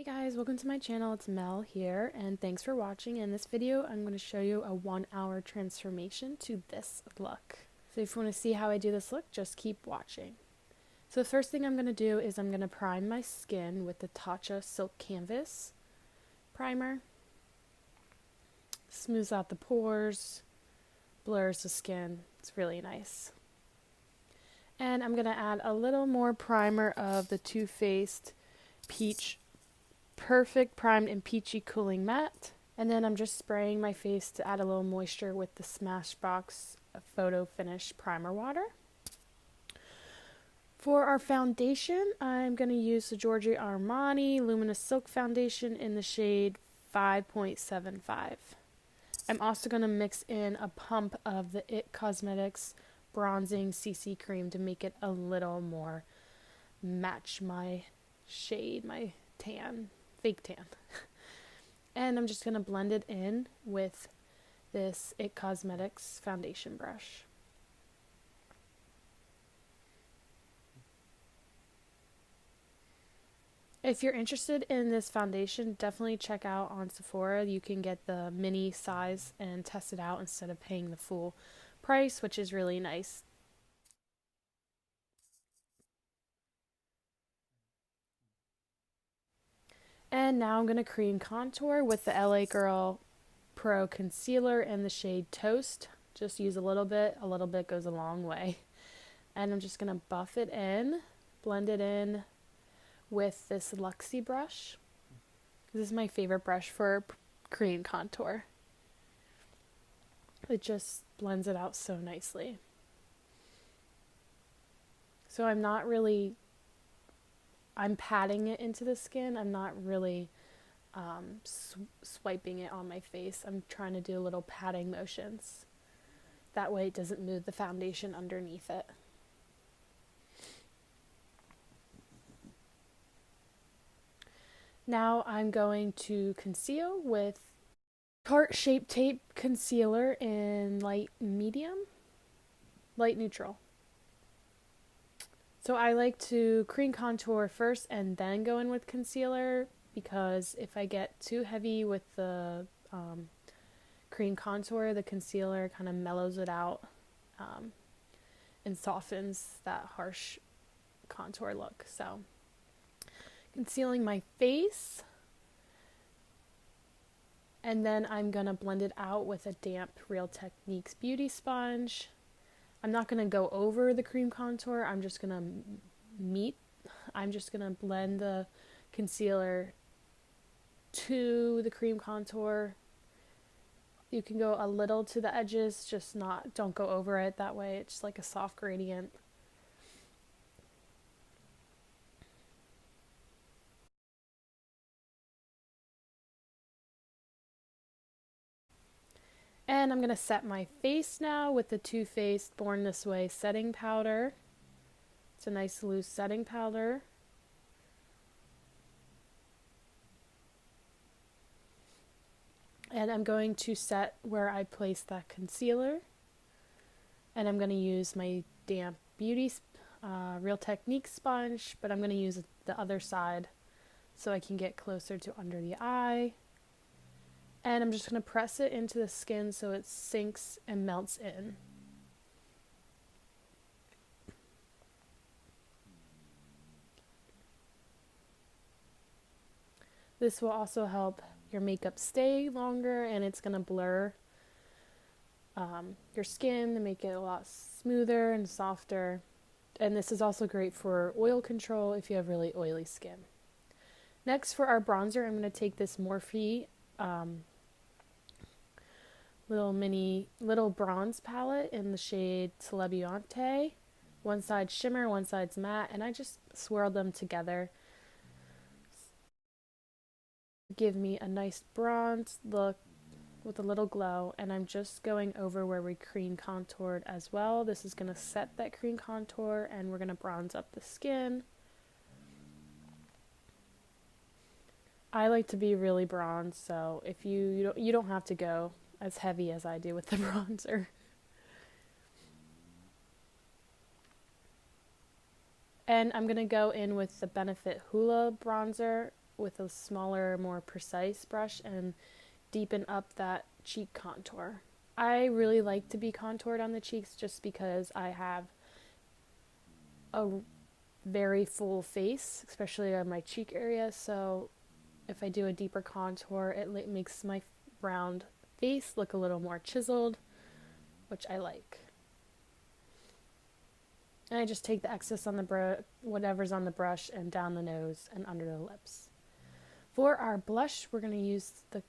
Hey guys, welcome to my channel. It's Mel here, and thanks for watching. In this video, I'm going to show you a 1-hour transformation to this look. So if you want to see how I do this look, just keep watching. So the first thing I'm going to do is I'm going to prime my skin with the Tatcha Silk Canvas primer. Smooths out the pores, blurs the skin. It's really nice. And I'm going to add a little more primer of the Too Faced Peach Perfect Primed and Peachy Cooling Matte. And then I'm just spraying my face to add a little moisture with the Smashbox Photo Finish Primer Water. For our foundation, I'm going to use the Giorgio Armani Luminous Silk Foundation in the shade 5.75. I'm also going to mix in a pump of the IT Cosmetics Bronzing CC Cream to make it a little more match my shade, my tan. Fake tan. And I'm just going to blend it in with this IT Cosmetics foundation brush. If you're interested in this foundation, definitely check out on Sephora. You can get the mini size and test it out instead of paying the full price, which is really nice. And now I'm going to cream contour with the LA Girl Pro Concealer in the shade Toast. Just use a little bit goes a long way. And I'm just going to buff it in, blend it in with this Luxie brush. This is my favorite brush for cream contour. It just blends it out so nicely. So I'm patting it into the skin. I'm not really swiping it on my face. I'm trying to do little patting motions. That way it doesn't move the foundation underneath it. Now I'm going to conceal with Tarte Shape Tape Concealer in light neutral. So I like to cream contour first and then go in with concealer, because if I get too heavy with the cream contour, the concealer kind of mellows it out and softens that harsh contour look. So concealing my face, and then I'm going to blend it out with a damp Real Techniques beauty sponge. I'm not going to go over the cream contour. I'm just going to blend the concealer to the cream contour. You can go a little to the edges, don't go over it. That way it's like a soft gradient. And I'm going to set my face now with the Too Faced Born This Way setting powder. It's a nice loose setting powder. And I'm going to set where I place that concealer. And I'm going to use my damp beauty Real Techniques sponge, but I'm going to use the other side so I can get closer to under the eye. And I'm just going to press it into the skin so it sinks and melts in. This will also help your makeup stay longer, and it's going to blur your skin to make it a lot smoother and softer. And this is also great for oil control if you have really oily skin. Next, for our bronzer, I'm going to take this Morphe little bronze palette in the shade Celebiante. One side shimmer, one side's matte, and I just swirled them together. Give me a nice bronze look with a little glow, and I'm just going over where we cream contoured as well. This is going to set that cream contour, and we're going to bronze up the skin. I like to be really bronze, so if you don't have to go as heavy as I do with the bronzer. And I'm going to go in with the Benefit Hoola bronzer with a smaller, more precise brush and deepen up that cheek contour. I really like to be contoured on the cheeks just because I have a very full face, especially on my cheek area, so if I do a deeper contour, it makes my round face look a little more chiseled, which I like. And I just take the excess on the whatever's on the brush and down the nose and under the lips. For our blush, we're going to use the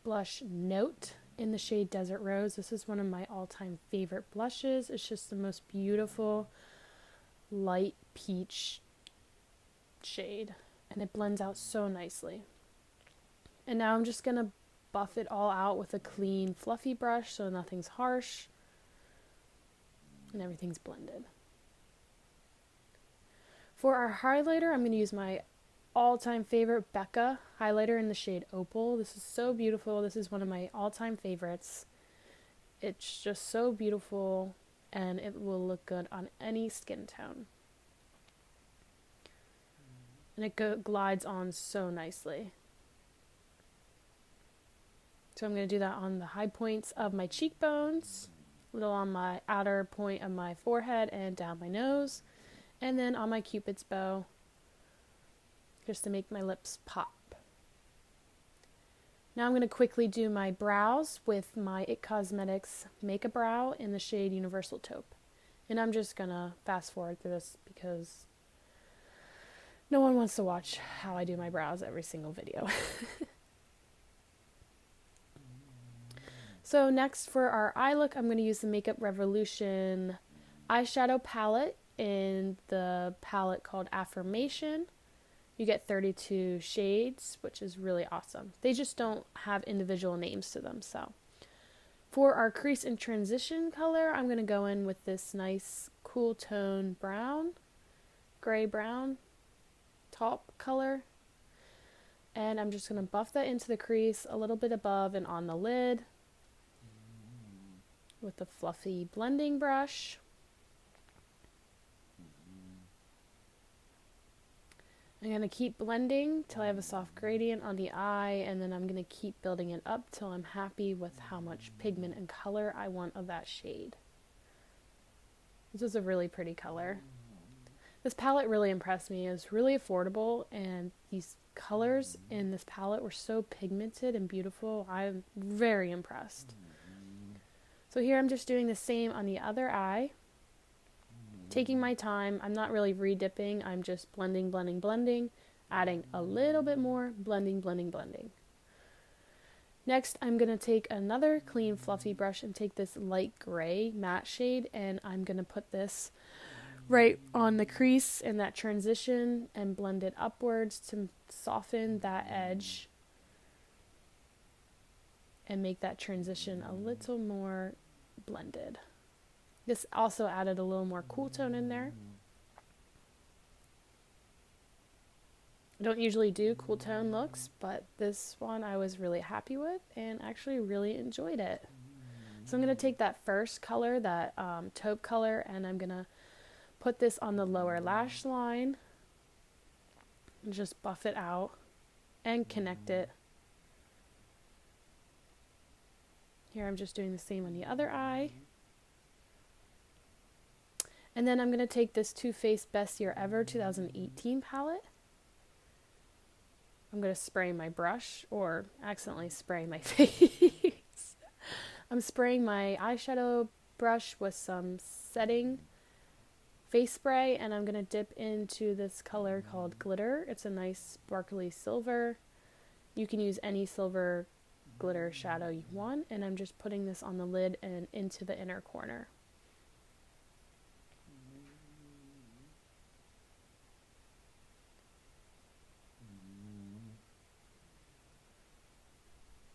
blush Note in the shade Desert Rose. This is one of my all-time favorite blushes. It's just the most beautiful light peach shade, and it blends out so nicely. And now I'm just going to buff it all out with a clean, fluffy brush so nothing's harsh and everything's blended. For our highlighter, I'm going to use my all-time favorite Becca highlighter in the shade Opal. This is so beautiful. This is one of my all-time favorites. It's just so beautiful, and it will look good on any skin tone. And it glides on so nicely. So I'm going to do that on the high points of my cheekbones, a little on my outer point of my forehead and down my nose, and then on my Cupid's bow, just to make my lips pop. Now I'm going to quickly do my brows with my IT Cosmetics Make a Brow in the shade Universal Taupe. And I'm just going to fast forward through this because no one wants to watch how I do my brows every single video. So next for our eye look, I'm going to use the Makeup Revolution eyeshadow palette in the palette called Affirmation. You get 32 shades, which is really awesome. They just don't have individual names to them. So for our crease and transition color, I'm going to go in with this nice cool tone brown, gray brown top color. And I'm just going to buff that into the crease a little bit above and on the lid with the fluffy blending brush. I'm going to keep blending till I have a soft gradient on the eye, and then I'm going to keep building it up till I'm happy with how much pigment and color I want of that shade. This is a really pretty color. This palette really impressed me. It was really affordable, and these colors in this palette were so pigmented and beautiful. I'm very impressed. So here I'm just doing the same on the other eye. Taking my time. I'm not really re-dipping. I'm just blending, blending, blending. Adding a little bit more. Blending, blending, blending. Next, I'm going to take another clean fluffy brush and take this light gray matte shade, and I'm going to put this right on the crease in that transition and blend it upwards to soften that edge and make that transition a little more blended. This also added a little more cool tone in there. I don't usually do cool tone looks, but this one I was really happy with and actually really enjoyed it. So I'm going to take that first color, that taupe color, and I'm going to put this on the lower lash line and just buff it out and connect it. Here I'm just doing the same on the other eye. And then I'm going to take this Too Faced Best Year Ever 2018 palette. I'm going to spray my brush, or accidentally spray my face. I'm spraying my eyeshadow brush with some setting face spray, and I'm going to dip into this color called Glitter. It's a nice sparkly silver. You can use any silver glitter shadow you want, and I'm just putting this on the lid and into the inner corner.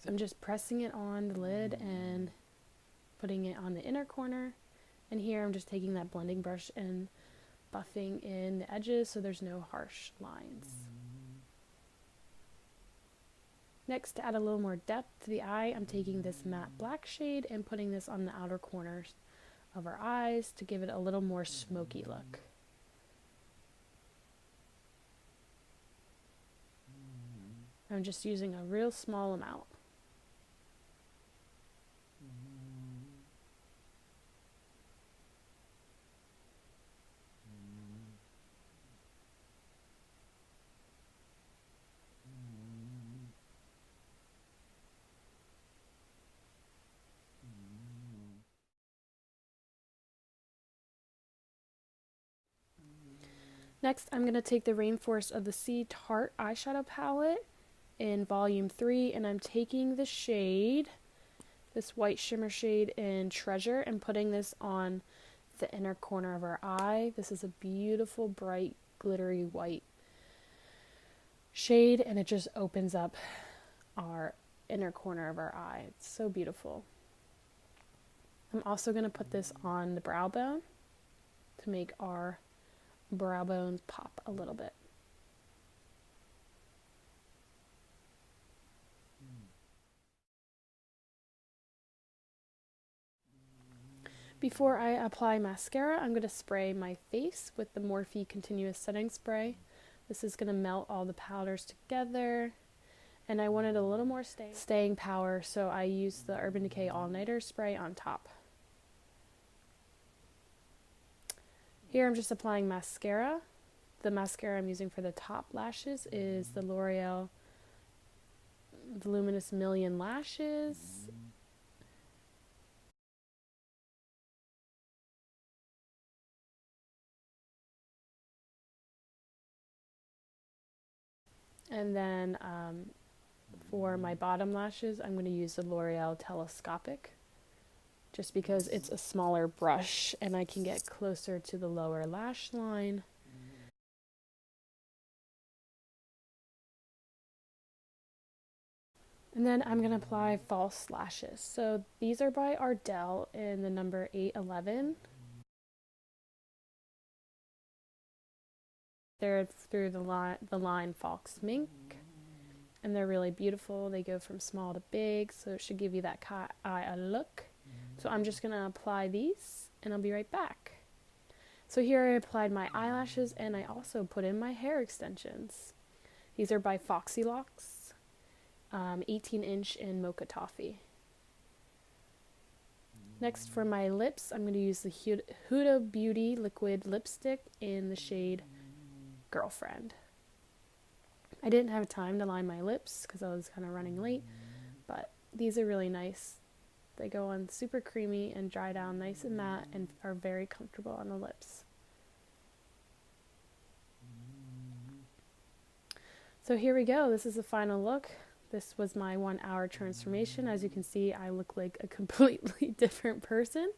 So I'm just pressing it on the lid and putting it on the inner corner. And here I'm just taking that blending brush and buffing in the edges so there's no harsh lines. Next, to add a little more depth to the eye, I'm taking this matte black shade and putting this on the outer corners of our eyes to give it a little more smoky look. I'm just using a real small amount. Next, I'm going to take the Rainforest of the Sea Tarte eyeshadow palette in volume 3, and I'm taking the shade, this white shimmer shade in Treasure, and putting this on the inner corner of our eye. This is a beautiful, bright, glittery white shade, and it just opens up our inner corner of our eye. It's so beautiful. I'm also going to put this on the brow bone to make our brow bones pop a little bit. Before I apply mascara, I'm going to spray my face with the Morphe Continuous Setting Spray. This is going to melt all the powders together, and I wanted a little more staying power, so I used the Urban Decay All Nighter spray on top. Here I'm just applying mascara. The mascara I'm using for the top lashes is the L'Oreal Voluminous Million Lashes. And then for my bottom lashes, I'm going to use the L'Oreal Telescopic, just because it's a smaller brush and I can get closer to the lower lash line. And then I'm going to apply false lashes. So these are by Ardell in the number 811. They're through the line Fox Mink, and they're really beautiful. They go from small to big, so it should give you that cat eye look. So I'm just going to apply these, and I'll be right back. So here I applied my eyelashes, and I also put in my hair extensions. These are by Foxy Locks, 18-inch in Mocha Toffee. Next, for my lips, I'm going to use the Huda Beauty Liquid Lipstick in the shade Girlfriend. I didn't have time to line my lips because I was kind of running late, but these are really nice. They go on super creamy and dry down nice and matte and are very comfortable on the lips. So here we go. This is the final look. This was my 1 hour transformation. As you can see, I look like a completely different person.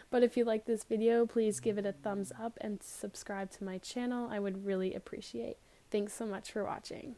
But if you like this video, please give it a thumbs up and subscribe to my channel. I would really appreciate. Thanks so much for watching.